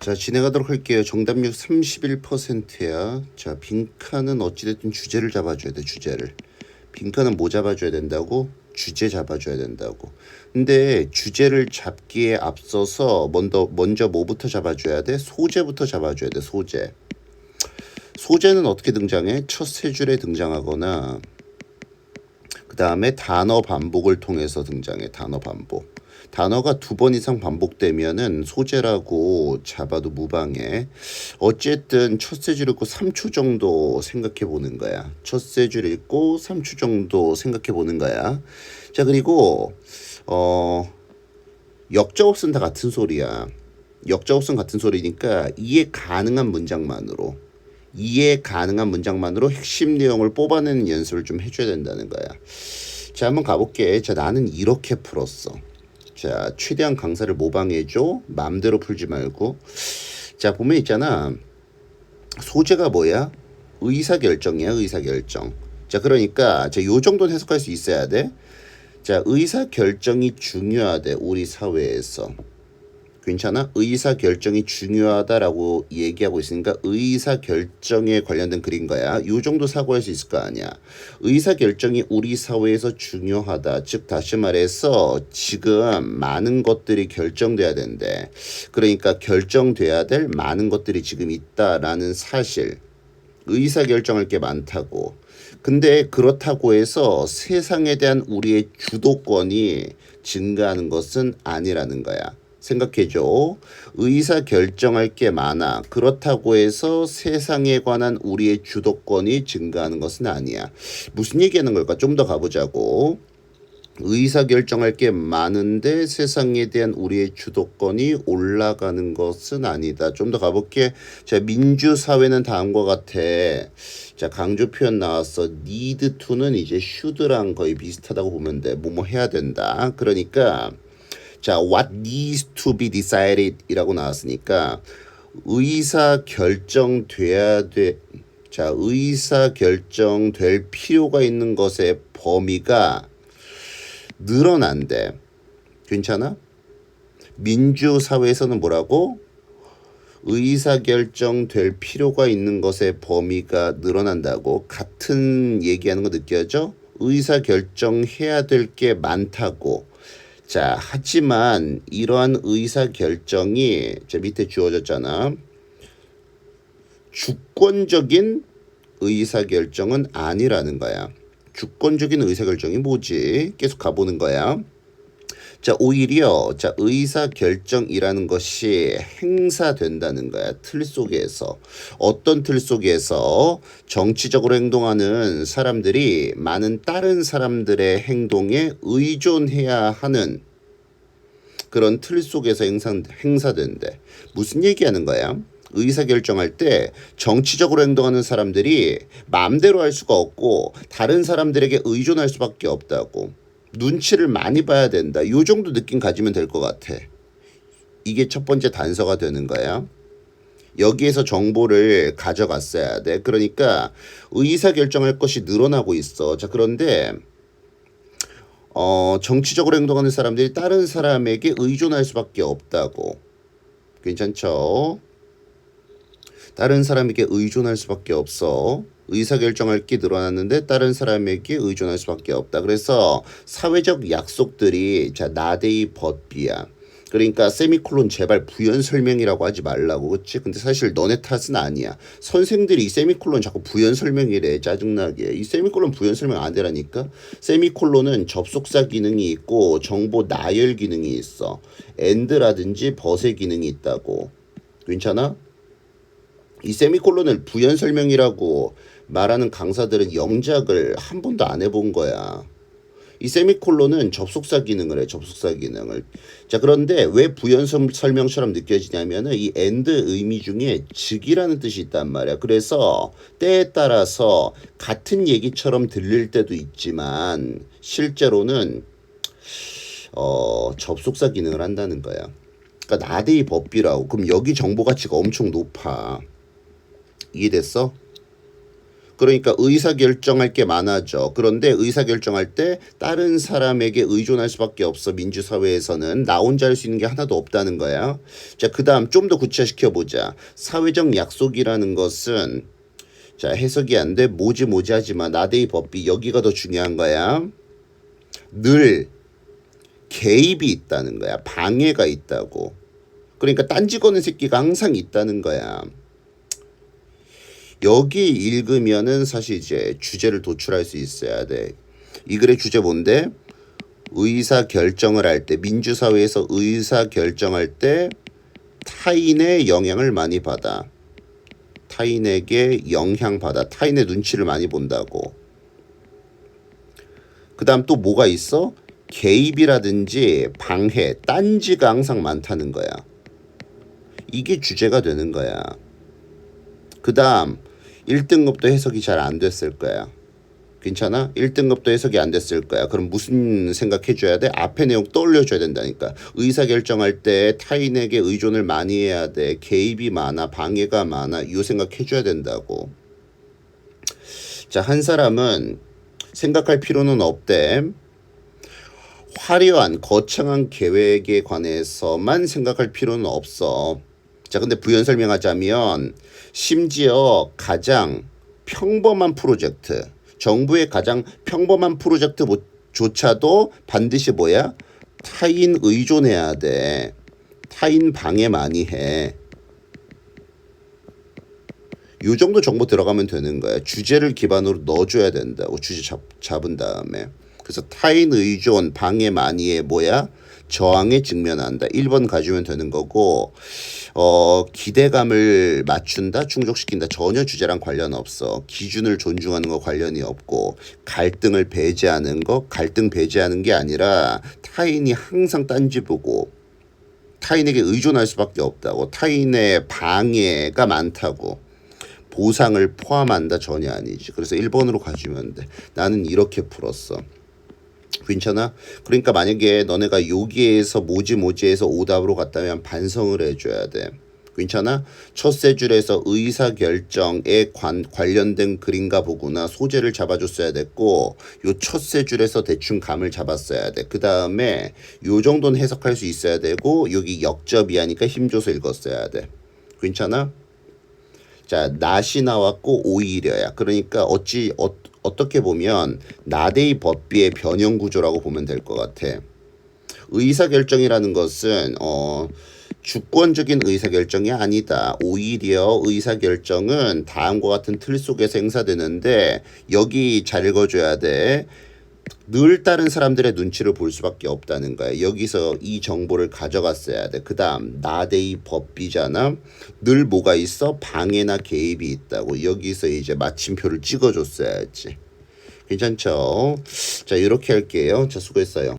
자, 진행하도록 할게요. 정답률 31%야. 자, 빈칸은 어찌됐든 주제를 잡아줘야 돼, 주제를. 빈칸은 뭐 잡아줘야 된다고? 주제 잡아줘야 된다고. 근데 주제를 잡기에 앞서서 먼저 뭐부터 잡아줘야 돼? 소재부터 잡아줘야 돼, 소재. 소재는 어떻게 등장해? 첫 세 줄에 등장하거나 그 다음에 단어 반복을 통해서 등장해, 단어 반복. 단어가 2번 이상 반복되면은 소재라고 잡아도 무방해. 어쨌든 첫 세 줄 읽고 3초 정도 생각해 보는 거야. 첫 세 줄 읽고 3초 정도 생각해 보는 거야. 자, 그리고 역자업선 다 같은 소리야. 역자업선 같은 소리니까 이해 가능한 문장만으로 핵심 내용을 뽑아내는 연습을 좀 해줘야 된다는 거야. 자, 한번 가볼게. 자, 나는 이렇게 풀었어. 자, 최대한 강사를 모방해줘. 맘대로 풀지 말고. 자, 보면 있잖아. 소재가 뭐야? 의사결정이야, 의사결정. 자, 그러니까 요 정도는 해석할 수 있어야 돼. 자, 의사결정이 중요하대, 우리 사회에서. 괜찮아? 의사결정이 중요하다라고 얘기하고 있으니까 의사결정에 관련된 글인 거야. 요 정도 사고할 수 있을 거 아니야. 의사결정이 우리 사회에서 중요하다. 즉 다시 말해서 지금 많은 것들이 결정돼야 된대. 그러니까 결정돼야 될 많은 것들이 지금 있다라는 사실. 의사결정할 게 많다고. 근데 그렇다고 해서 세상에 대한 우리의 주도권이 증가하는 것은 아니라는 거야. 생각해줘. 의사결정할 게 많아. 그렇다고 해서 세상에 관한 우리의 주도권이 증가하는 것은 아니야. 무슨 얘기하는 걸까? 좀 더 가보자고. 의사결정할 게 많은데 세상에 대한 우리의 주도권이 올라가는 것은 아니다. 좀 더 가볼게. 자, 민주사회는 다음과 같아. 자, 강조 표현 나왔어. need to는 이제 should랑 거의 비슷하다고 보면 돼. 뭐뭐 해야 된다. 그러니까 자, what needs to be decided 이라고 나왔으니까 의사결정돼야 돼. 자, 의사결정될 필요가 있는 것의 범위가 늘어난대. 괜찮아? 민주사회에서는 뭐라고? 의사결정될 필요가 있는 것의 범위가 늘어난다고. 같은 얘기하는 거 느껴져? 의사결정해야 될 게 많다고. 자, 하지만 이러한 의사결정이 저 밑에 주어졌잖아. 주권적인 의사결정은 아니라는 거야. 주권적인 의사결정이 뭐지? 계속 가보는 거야. 자, 오히려 자, 의사결정이라는 것이 행사된다는 거야. 틀 속에서. 어떤 틀 속에서? 정치적으로 행동하는 사람들이 많은 다른 사람들의 행동에 의존해야 하는 그런 틀 속에서 행사된대. 무슨 얘기하는 거야? 의사결정할 때 정치적으로 행동하는 사람들이 마음대로 할 수가 없고 다른 사람들에게 의존할 수밖에 없다고. 눈치를 많이 봐야 된다. 요 정도 느낌 가지면 될 것 같아. 이게 첫 번째 단서가 되는 거야. 여기에서 정보를 가져갔어야 돼. 그러니까 의사결정할 것이 늘어나고 있어. 자, 그런데 정치적으로 행동하는 사람들이 다른 사람에게 의존할 수밖에 없다고. 괜찮죠? 다른 사람에게 의존할 수밖에 없어. 의사결정할 게 늘어났는데 다른 사람에게 의존할 수밖에 없다. 그래서 사회적 약속들이 자, 나데이 벗비야. 그러니까 세미콜론 제발 부연 설명이라고 하지 말라고. 그치? 근데 사실 너네 탓은 아니야. 선생들이 이 세미콜론 자꾸 부연 설명이래. 짜증나게. 이 세미콜론 부연 설명 안 되라니까. 세미콜론은 접속사 기능이 있고 정보 나열 기능이 있어. and라든지 but의 기능이 있다고. 괜찮아? 이 세미콜론을 부연 설명이라고 말하는 강사들은 영작을 한 번도 안 해본 거야. 이 세미콜론은 접속사 기능을 해, 접속사 기능을. 자, 그런데 왜 부연 설명처럼 느껴지냐면은 이 and 의미 중에 즉이라는 뜻이 있단 말이야. 그래서 때에 따라서 같은 얘기처럼 들릴 때도 있지만 실제로는 접속사 기능을 한다는 거야. 그러니까 나데이 법비라고. 그럼 여기 정보 가치가 엄청 높아. 이해됐어? 그러니까 의사결정할 게 많아져. 그런데 의사결정할 때 다른 사람에게 의존할 수밖에 없어. 민주사회에서는 나 혼자 할 수 있는 게 하나도 없다는 거야. 자, 그 다음 좀 더 구체화시켜보자. 사회적 약속이라는 것은 자, 해석이 안 돼. 뭐지 하지마. 나데이 법비. 여기가 더 중요한 거야. 늘 개입이 있다는 거야. 방해가 있다고. 그러니까 딴지 거는 새끼가 항상 있다는 거야. 여기 읽으면은 사실 이제 주제를 도출할 수 있어야 돼. 이 글의 주제 뭔데? 의사 결정을 할 때, 민주사회에서 의사 결정할 때 타인의 영향을 많이 받아. 타인에게 영향받아. 타인의 눈치를 많이 본다고. 그 다음 또 뭐가 있어? 개입이라든지 방해, 딴지가 항상 많다는 거야. 이게 주제가 되는 거야. 그 다음 1등급도 해석이 잘 안 됐을 거야. 괜찮아? 1등급도 해석이 안 됐을 거야. 그럼 무슨 생각해줘야 돼? 앞에 내용 떠올려줘야 된다니까. 의사결정할 때 타인에게 의존을 많이 해야 돼. 개입이 많아. 방해가 많아. 이 생각해줘야 된다고. 자, 한 사람은 생각할 필요는 없대. 화려한 거창한 계획에 관해서만 생각할 필요는 없어. 자, 근데 부연 설명하자면 심지어 가장 평범한 프로젝트, 정부의 가장 평범한 프로젝트조차도 반드시 뭐야? 타인 의존해야 돼. 타인 방해 많이 해. 요 정도 정보 들어가면 되는 거야. 주제를 기반으로 넣어줘야 된다고. 주제 잡은 다음에. 그래서 타인 의존, 방해 많이 해 뭐야? 저항에 직면한다. 1번 가주면 되는 거고 기대감을 맞춘다, 충족시킨다. 전혀 주제랑 관련 없어. 기준을 존중하는 거 관련이 없고 갈등을 배제하는 거, 갈등 배제하는 게 아니라 타인이 항상 딴지 보고 타인에게 의존할 수밖에 없다고. 타인의 방해가 많다고. 보상을 포함한다 전혀 아니지. 그래서 1번으로 가주면 돼. 나는 이렇게 풀었어. 괜찮아? 그러니까 만약에 너네가 여기에서 모지에서 오답으로 갔다면 반성을 해줘야 돼. 괜찮아? 첫 세 줄에서 의사결정에 관련된 글인가 보구나. 소재를 잡아줬어야 됐고 요 첫 세 줄에서 대충 감을 잡았어야 돼. 그 다음에 요 정도는 해석할 수 있어야 되고 여기 역접이 하니까 힘줘서 읽었어야 돼. 괜찮아? 자, 낫이 나왔고 오히려야. 그러니까 어떻게 보면 나데이 법비의 변형 구조라고 보면 될 것 같아. 의사결정이라는 것은 주권적인 의사결정이 아니다. 오히려 의사결정은 다음과 같은 틀 속에서 행사되는데 여기 잘 읽어줘야 돼. 늘 다른 사람들의 눈치를 볼 수밖에 없다는 거야. 여기서 이 정보를 가져갔어야 돼. 그 다음 나데이 법비잖아. 늘 뭐가 있어? 방해나 개입이 있다고. 여기서 이제 마침표를 찍어줬어야지. 괜찮죠? 자, 이렇게 할게요. 자, 수고했어요.